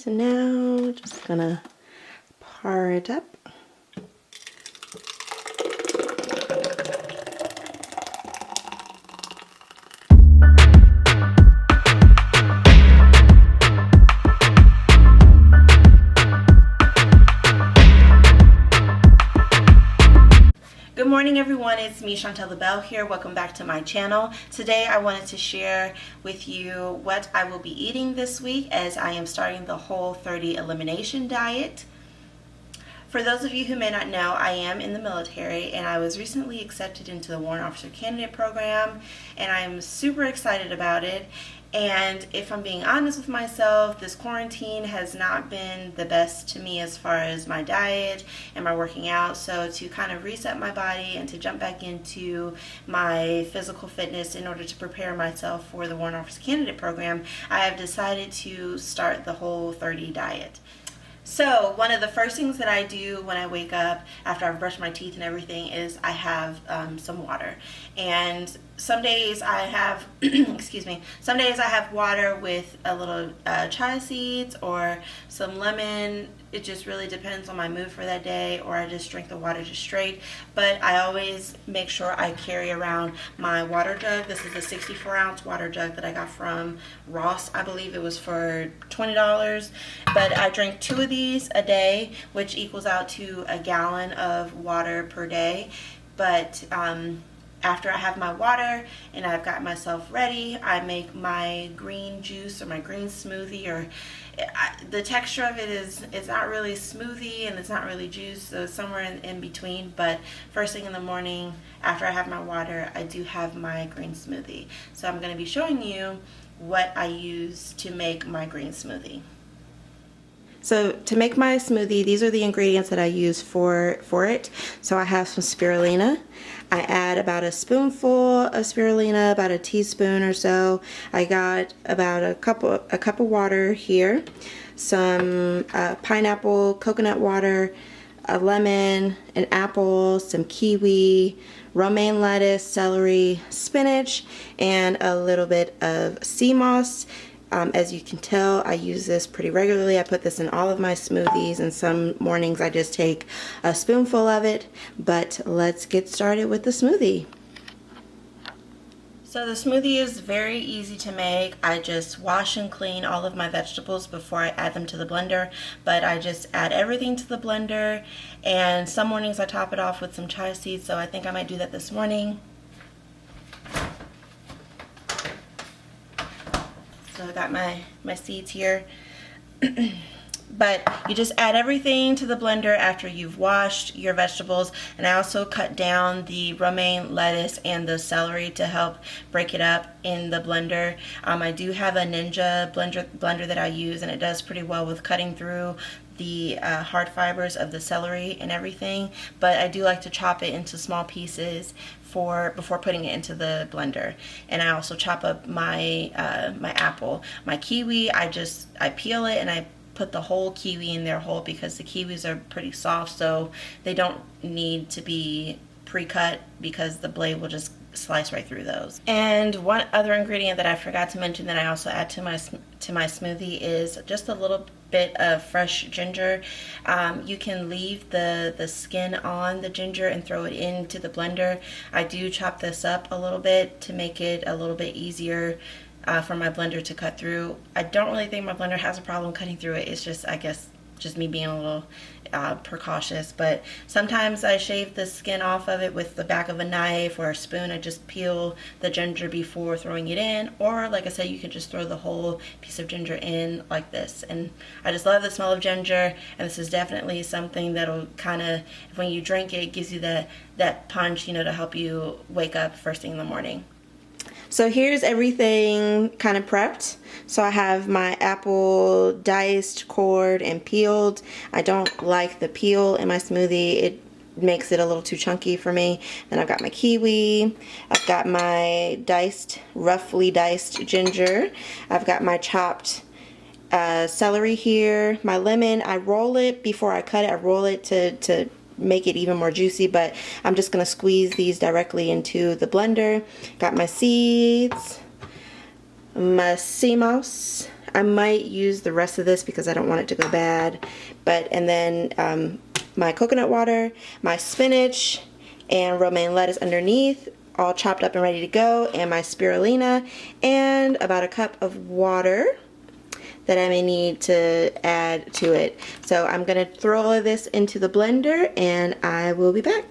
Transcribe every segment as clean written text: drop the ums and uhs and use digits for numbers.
So now just gonna par it up. Good morning everyone, it's me Chantel the Bell here. Welcome back to my channel. Today I wanted to share with you what I will be eating this week as I am starting the Whole30 elimination diet. For those of you who may not know, I am in the military and I was recently accepted into the Warrant Officer Candidate Program and I'm super excited about it. And if I'm being honest with myself, this quarantine has not been the best to me as far as my diet and my working out. So to kind of reset my body and to jump back into my physical fitness in order to prepare myself for the Warrant Officer Candidate Program, I have decided to start the Whole30 diet. So one of the first things that I do when I wake up after I've brushed my teeth and everything is I have some water. And some days I have, excuse me, some days I have water with a little chia seeds or some lemon. It just really depends on my mood for that day, or I just drink the water just straight. But I always make sure I carry around my water jug. This is a 64-ounce water jug that I got from Ross. I believe it was for $20. But I drink 2 of these a day, which equals out to a gallon of water per day. But after I have my water and I've got myself ready, I make my green juice or my green smoothie, or the texture of it is, it's not really smoothie and it's not really juice, so it's somewhere in between. But first thing in the morning after I have my water, I do have my green smoothie. So I'm going to be showing you what I use to make my green smoothie. So to make my smoothie, these are the ingredients that I use for it. So I have some spirulina. I add about a spoonful of spirulina, about a teaspoon or so. I got about a cup of water here, some pineapple, coconut water, a lemon, an apple, some kiwi, romaine lettuce, celery, spinach, and a little bit of sea moss. As you can tell, I use this pretty regularly. I put this in all of my smoothies, and some mornings I just take a spoonful of it. But let's get started with the smoothie. So the smoothie is very easy to make. I just wash and clean all of my vegetables before I add them to the blender. But I just add everything to the blender, and some mornings I top it off with some chia seeds, so I think I might do that this morning. So I got my seeds here. But you just add everything to the blender after you've washed your vegetables. And I also cut down the romaine lettuce and the celery to help break it up in the blender. I do have a Ninja blender that I use, and it does pretty well with cutting through the hard fibers of the celery and everything. But I do like to chop it into small pieces before putting it into the blender. And I also chop up my my apple. My kiwi, I peel it and I put the whole kiwi in there whole, because the kiwis are pretty soft, so they don't need to be pre-cut because the blade will just slice right through those. And one other ingredient that I forgot to mention that I also add to my smoothie is just a little bit of fresh ginger. You can leave the skin on the ginger and throw it into the blender. I do chop this up a little bit to make it a little bit easier for my blender to cut through. I don't really think my blender has a problem cutting through it. It's just, I guess, just me being a little precautious. But sometimes I shave the skin off of it with the back of a knife or a spoon. I just peel the ginger before throwing it in, or like I said, you can just throw the whole piece of ginger in like this. And I just love the smell of ginger, and this is definitely something that'll kind of, when you drink it, it gives you that punch, you know, to help you wake up first thing in the morning. So here's everything kind of prepped. So I have my apple diced, cored, and peeled. I don't like the peel in my smoothie. It makes it a little too chunky for me. Then I've got my kiwi. I've got my roughly diced ginger. I've got my chopped celery here. My lemon, I roll it before I cut it. I roll it to make it even more juicy, but I'm just going to squeeze these directly into the blender. Got my seeds, my sea moss. I might use the rest of this because I don't want it to go bad. And then my coconut water, my spinach, and romaine lettuce underneath, all chopped up and ready to go, and my spirulina, and about a cup of water that I may need to add to it. So I'm gonna throw all of this into the blender and I will be back.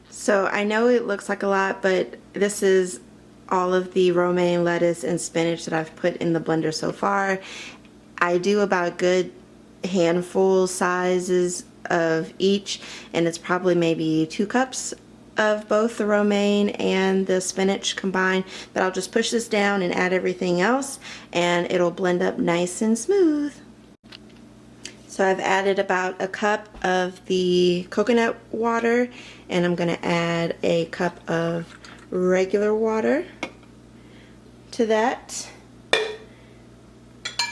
So I know it looks like a lot, but this is all of the romaine lettuce and spinach that I've put in the blender so far. I do about a good handful sizes of each, and it's probably maybe 2 cups of both the romaine and the spinach combined. But I'll just push this down and add everything else and it'll blend up nice and smooth. So I've added about a cup of the coconut water, and I'm gonna add a cup of regular water to that.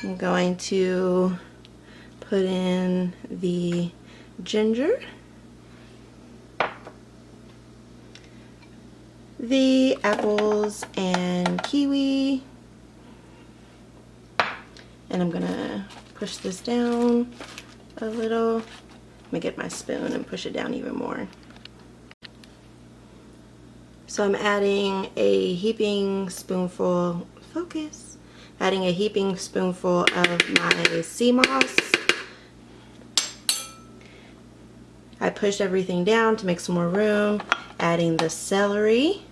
I'm going to put in the ginger, the apples and kiwi, and I'm gonna push this down a little. Let me get my spoon and push it down even more. So I'm adding a heaping spoonful, adding a heaping spoonful of my sea moss. I pushed everything down to make some more room, adding the celery.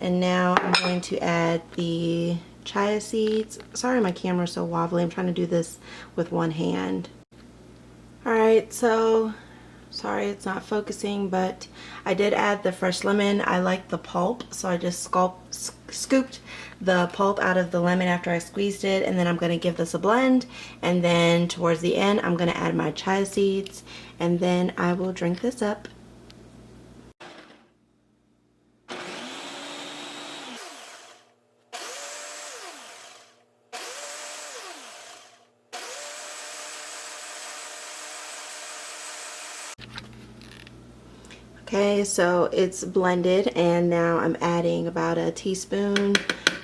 And now I'm going to add the chia seeds. Sorry my camera's so wobbly, I'm trying to do this with one hand. Alright, so sorry it's not focusing, but I did add the fresh lemon. I like the pulp, so I just scooped the pulp out of the lemon after I squeezed it, and then I'm going to give this a blend, and then towards the end I'm going to add my chia seeds, and then I will drink this up. Okay, so it's blended, and now I'm adding about a teaspoon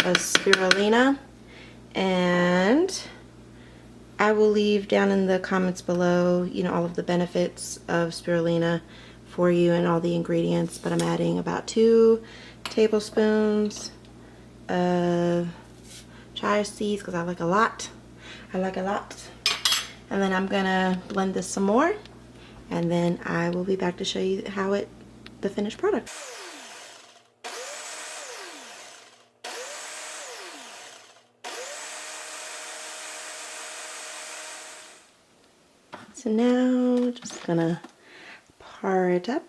of spirulina, and I will leave down in the comments below, you know, all of the benefits of spirulina for you and all the ingredients, but I'm adding about 2 tablespoons of chia seeds because I like a lot. And then I'm gonna blend this some more, and then I will be back to show you the finished product. So now just gonna pour it up.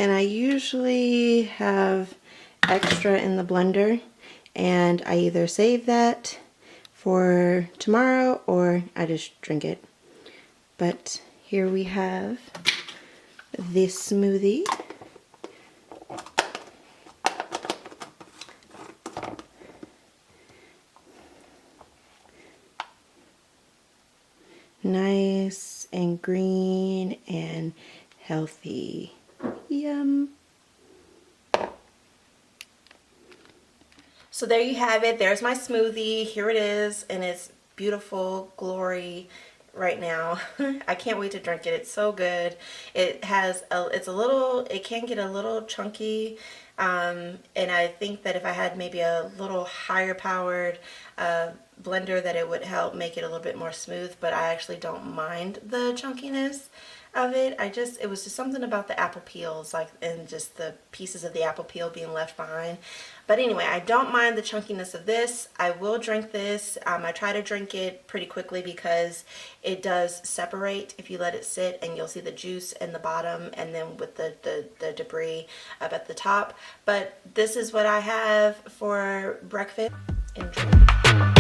And I usually have extra in the blender, and I either save that for tomorrow or I just drink it. But here we have this smoothie. Nice and green and healthy. Yum. So there you have it. There's my smoothie. Here it is, and it's beautiful glory right now. I can't wait to drink it. It's so good. It can get a little chunky, and I think that if I had maybe a little higher powered blender, that it would help make it a little bit more smooth, but I actually don't mind the chunkiness of it. It was just something about the apple peels, and just the pieces of the apple peel being left behind. But anyway, I don't mind the chunkiness of this. I will drink this. I try to drink it pretty quickly because it does separate if you let it sit, and you'll see the juice in the bottom and then with the debris up at the top. But this is what I have for breakfast. Enjoy.